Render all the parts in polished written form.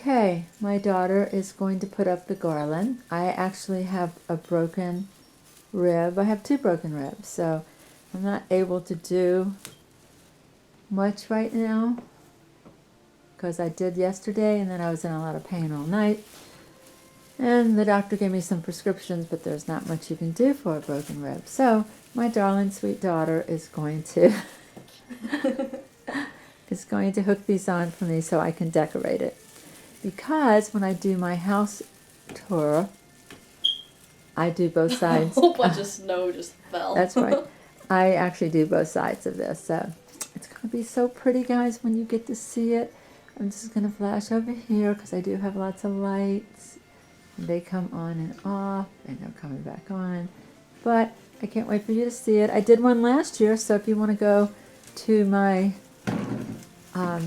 Okay, my daughter is going to put up the garland. I actually have a broken rib. I have 2 broken ribs, so I'm not able to do much right now because I did yesterday and then I was in a lot of pain all night. And the doctor gave me some prescriptions, but there's not much you can do for a broken rib. So my darling sweet daughter is going to hook these on for me so I can decorate it. Because when I do my house tour, I do both sides. A whole bunch of snow just fell. That's right. I actually do both sides of this. So it's going to be so pretty, guys, when you get to see it. I'm just going to flash over here because I do have lots of lights. And they come on and off, and they're coming back on. But I can't wait for you to see it. I did one last year, so if you want to go to my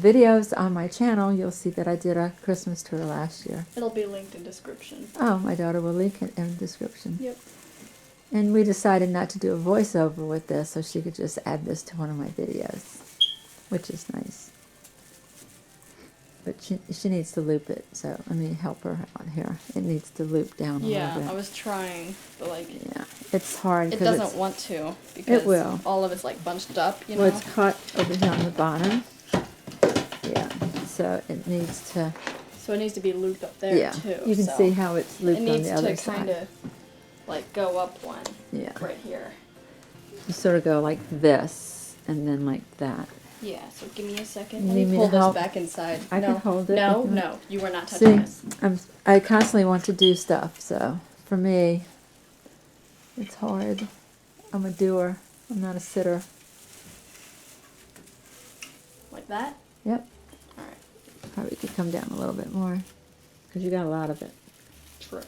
videos on my channel, you'll see that I did a Christmas tour last year. It'll be linked in description. Oh, my daughter will link it in the description. Yep. And we decided not to do a voiceover with this, so she could just add this to one of my videos, which is nice. But she needs to loop it, so let me help her out here. It needs to loop down a little bit. Yeah, I was trying, but like... Yeah, it's hard. It doesn't want to, because it will. All of it's like bunched up, you know? Well, it's caught over here on the bottom. Yeah, so it needs to... So it needs to be looped up there, too. You can see how it's looped on the other side. It needs to kind of, like, go up one. Yeah. Right here. You sort of go like this, and then like that. Yeah, so give me a second. You Let need me me pull to this help? back inside. I can hold it. No, no, you are not touching this. I constantly want to do stuff, so for me, it's hard. I'm a doer. I'm not a sitter. Like that? Yep. Alright. Probably could come down a little bit more, because you got a lot of it. True.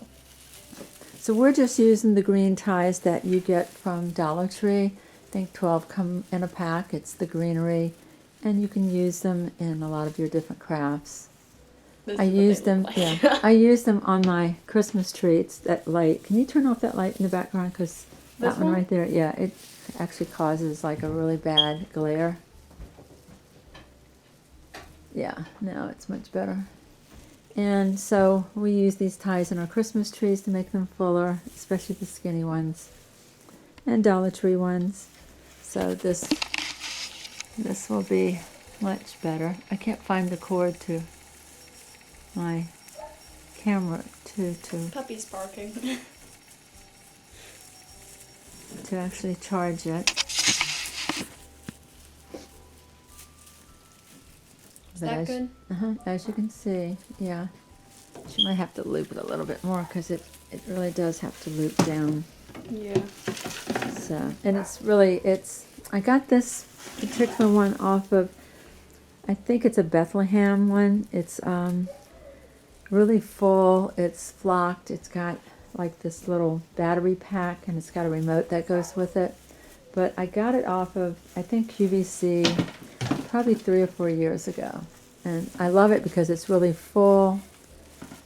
So we're just using the green ties that you get from Dollar Tree. I think 12 come in a pack. It's the greenery, and you can use them in a lot of your different crafts. I use them, yeah. I use them on my Christmas tree. It's that light. Can you turn off that light in the background? Because that one right there, yeah, it actually causes like a really bad glare. Yeah, now it's much better. And so we use these ties in our Christmas trees to make them fuller, especially the skinny ones and Dollar Tree ones. So this will be much better. I can't find the cord to my camera to Puppy's barking. to actually charge it. Is that good? As you can see, yeah. She might have to loop it a little bit more because it really does have to loop down. Yeah. So, and I got this particular one off of, I think it's a Bethlehem one. It's really full. It's flocked. It's got like this little battery pack, and it's got a remote that goes with it. But I got it off of, I think, QVC probably 3 or 4 years ago. And I love it because it's really full.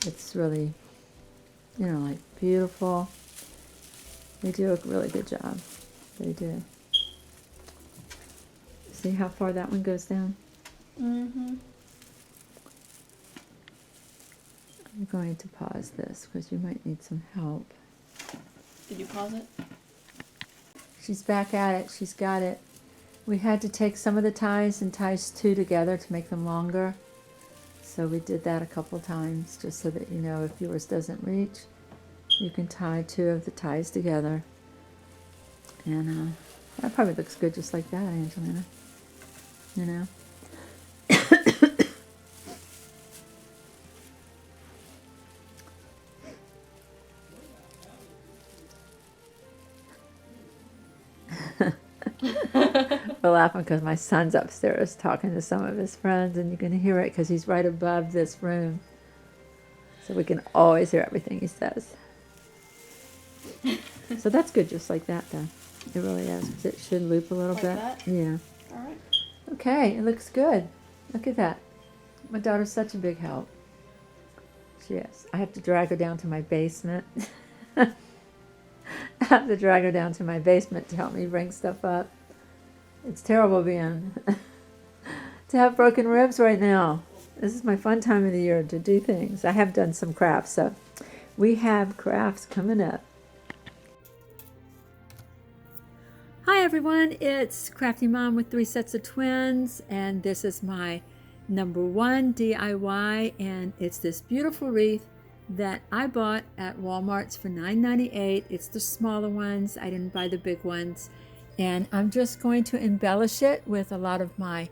It's really, like beautiful. They do a really good job. They do. See how far that one goes down? Mm-hmm. I'm going to pause this because you might need some help. Did you pause it? She's back at it. She's got it. We had to take some of the ties and ties 2 together to make them longer. So we did that a couple times just so that if yours doesn't reach, you can tie 2 of the ties together. And that probably looks good just like that, Angelina. We're laughing because my son's upstairs talking to some of his friends, and you can hear it because he's right above this room. So we can always hear everything he says. So that's good just like that, though. It really is, because it should loop a little bit. That? Yeah. All right. Okay, it looks good. Look at that. My daughter's such a big help. She is. I have to drag her down to my basement. I have to drag her down to my basement to help me bring stuff up. It's terrible being to have broken ribs right now. This is my fun time of the year to do things. I have done some crafts, so we have crafts coming up. Hi everyone, it's Crafty Mom with 3 sets of twins, and this is my #1 DIY, and it's this beautiful wreath that I bought at Walmart's for $9.98. It's the smaller ones. I didn't buy the big ones. And I'm just going to embellish it with a lot of my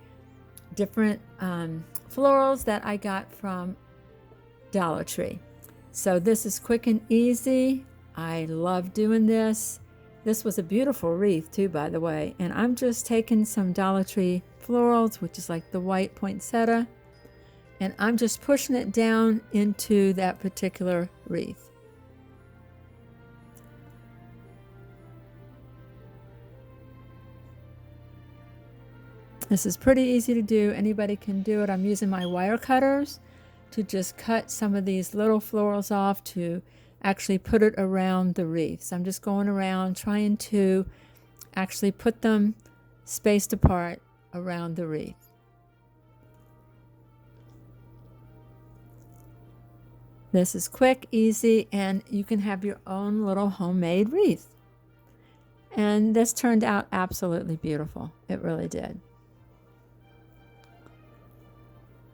different florals that I got from Dollar Tree. So this is quick and easy. I love doing this. This was a beautiful wreath too, by the way. And I'm just taking some Dollar Tree florals, which is like the white poinsettia, and I'm just pushing it down into that particular wreath. This is pretty easy to do. Anybody can do it. I'm using my wire cutters to just cut some of these little florals off to actually put it around the wreath. So I'm just going around trying to actually put them spaced apart around the wreath. This is quick, easy, and you can have your own little homemade wreath. And this turned out absolutely beautiful. It really did.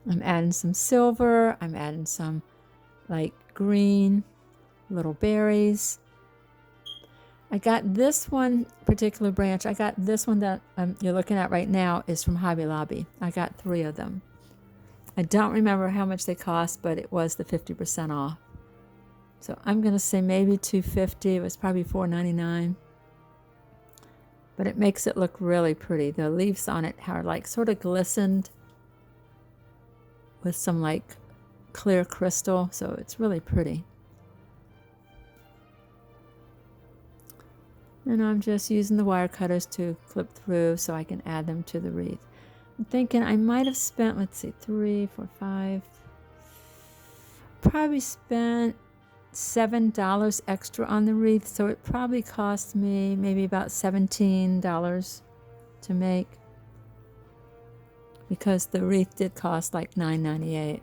I'm adding some silver. I'm adding some like green little berries. I got this one particular branch. I got this one that you're looking at right now is from Hobby Lobby. I got 3 of them. I don't remember how much they cost, but it was the 50% off. So I'm going to say maybe $2.50. It was probably $4.99. But it makes it look really pretty. The leaves on it are like sort of glistened with some like clear crystal. So it's really pretty. And I'm just using the wire cutters to clip through so I can add them to the wreath. I'm thinking I might have spent, let's see, 3, 4, 5, probably spent $7 extra on the wreath, so it probably cost me maybe about $17 to make, because the wreath did cost like $9.98.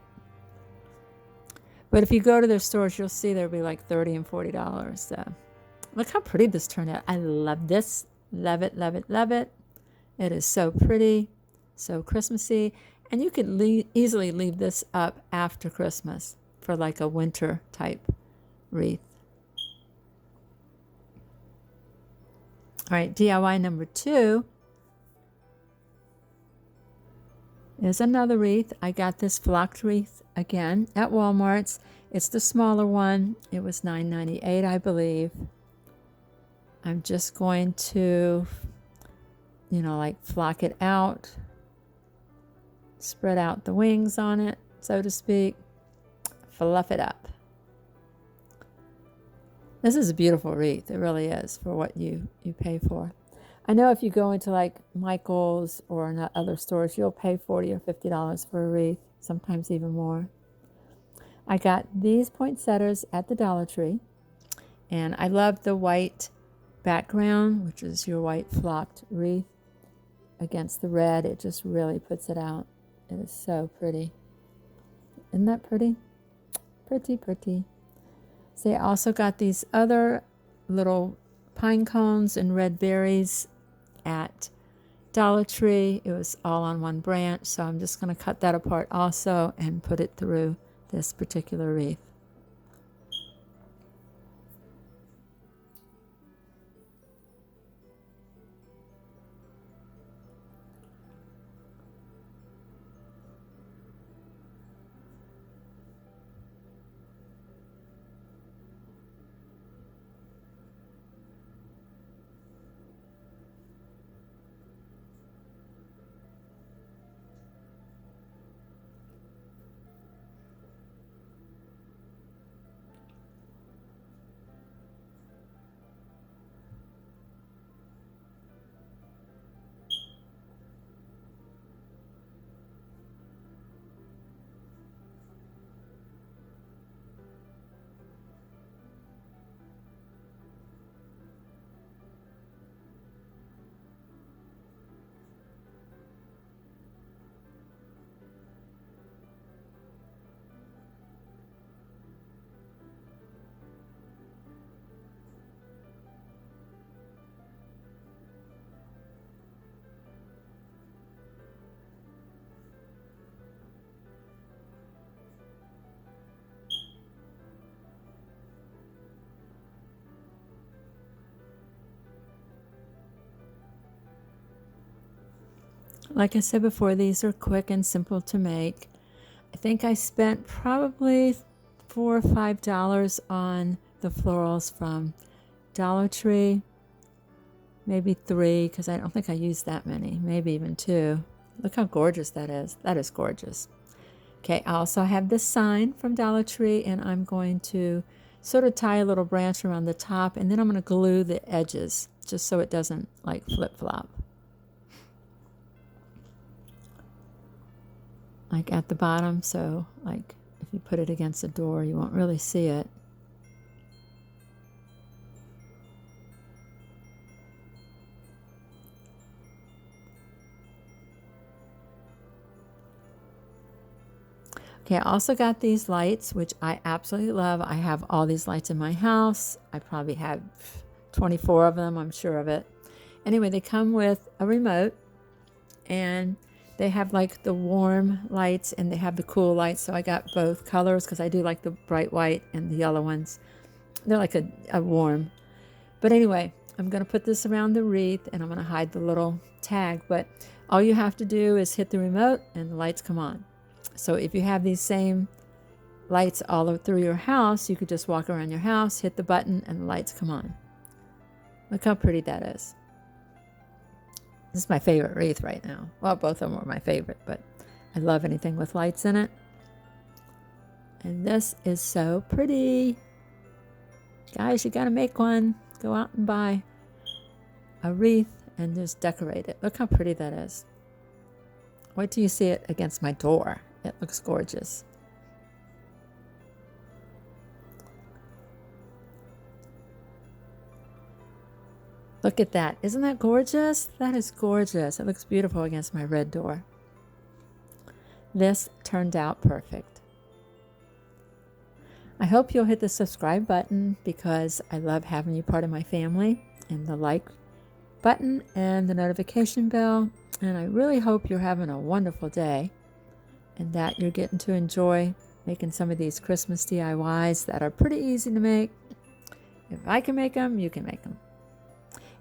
But if you go to their stores, you'll see there'll be like $30 and $40. So look how pretty this turned out. I love this. Love it, love it, love it. It is so pretty. So Christmassy, and you could easily leave this up after Christmas for like a winter type wreath. All right, DIY #2 is another wreath. I got this flocked wreath again at Walmart's. It's the smaller one. It was $9.98, I believe. I'm just going to, like flock it out. Spread out the wings on it, so to speak. Fluff it up. This is a beautiful wreath. It really is for what you pay for. I know if you go into like Michael's or other stores, you'll pay $40 or $50 for a wreath, sometimes even more. I got these poinsettias at the Dollar Tree, and I love the white background, which is your white flocked wreath against the red. It just really puts it out. It is so pretty. Isn't that pretty? Pretty, pretty. See, I also got these other little pine cones and red berries at Dollar Tree. It was all on one branch, so I'm just going to cut that apart also and put it through this particular wreath. Like I said before, these are quick and simple to make. I think I spent probably $4 or $5 on the florals from Dollar Tree. Maybe 3, because I don't think I used that many. Maybe even 2. Look how gorgeous that is. That is gorgeous. Okay, I also have this sign from Dollar Tree, and I'm going to sort of tie a little branch around the top, and then I'm going to glue the edges just so it doesn't like flip-flop. Like at the bottom, so like if you put it against the door, you won't really see it. Okay, I also got these lights, which I absolutely love. I have all these lights in my house. I probably have 24 of them, I'm sure of it. Anyway, they come with a remote, and they have like the warm lights and they have the cool lights. So I got both colors because I do like the bright white and the yellow ones. They're like a warm. But anyway, I'm going to put this around the wreath, and I'm going to hide the little tag. But all you have to do is hit the remote and the lights come on. So if you have these same lights all through your house, you could just walk around your house, hit the button, and the lights come on. Look how pretty that is. This is my favorite wreath right now. Well, both of them are my favorite, but I love anything with lights in it. And this is so pretty. Guys, you gotta make one. Go out and buy a wreath and just decorate it. Look how pretty that is. Wait till you see it against my door. It looks gorgeous. Look at that. Isn't that gorgeous? That is gorgeous. It looks beautiful against my red door. This turned out perfect. I hope you'll hit the subscribe button because I love having you part of my family, and the like button and the notification bell. And I really hope you're having a wonderful day and that you're getting to enjoy making some of these Christmas DIYs that are pretty easy to make. If I can make them, you can make them.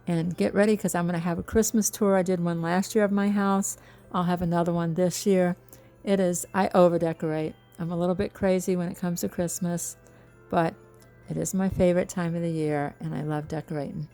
And get ready because I'm going to have a Christmas tour. I did one last year of my house. I'll have another one this year. I over-decorate. I'm a little bit crazy when it comes to Christmas, but it is my favorite time of the year, and I love decorating.